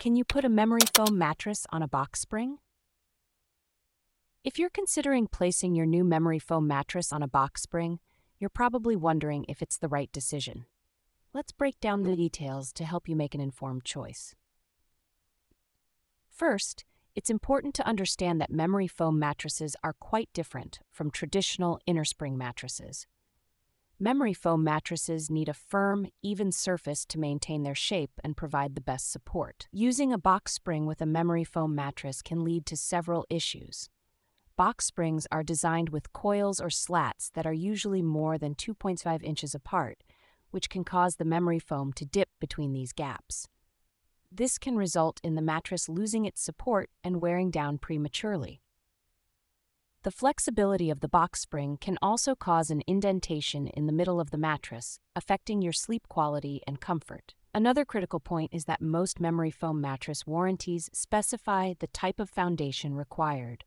Can you put a memory foam mattress on a box spring? If you're considering placing your new memory foam mattress on a box spring, you're probably wondering if it's the right decision. Let's break down the details to help you make an informed choice. First, it's important to understand that memory foam mattresses are quite different from traditional innerspring mattresses. Memory foam mattresses need a firm, even surface to maintain their shape and provide the best support. Using a box spring with a memory foam mattress can lead to several issues. Box springs are designed with coils or slats that are usually more than 2.5 inches apart, which can cause the memory foam to dip between these gaps. This can result in the mattress losing its support and wearing down prematurely. The flexibility of the box spring can also cause an indentation in the middle of the mattress, affecting your sleep quality and comfort. Another critical point is that most memory foam mattress warranties specify the type of foundation required.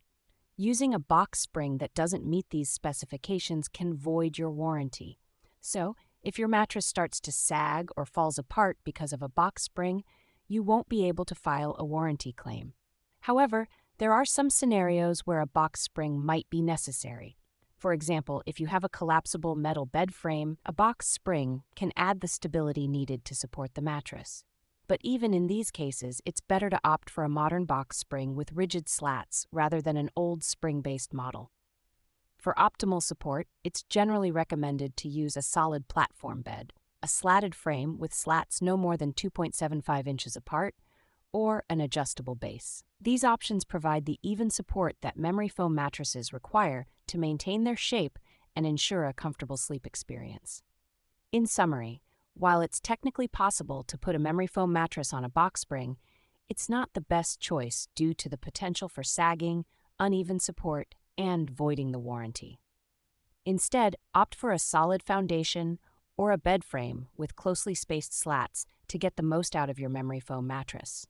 Using a box spring that doesn't meet these specifications can void your warranty. So, if your mattress starts to sag or falls apart because of a box spring, you won't be able to file a warranty claim. However, there are some scenarios where a box spring might be necessary. For example, if you have a collapsible metal bed frame, a box spring can add the stability needed to support the mattress. But even in these cases, it's better to opt for a modern box spring with rigid slats rather than an old spring-based model. For optimal support, it's generally recommended to use a solid platform bed, a slatted frame with slats no more than 2.75 inches apart, or an adjustable base. These options provide the even support that memory foam mattresses require to maintain their shape and ensure a comfortable sleep experience. In summary, while it's technically possible to put a memory foam mattress on a box spring, it's not the best choice due to the potential for sagging, uneven support, and voiding the warranty. Instead, opt for a solid foundation or a bed frame with closely spaced slats to get the most out of your memory foam mattress.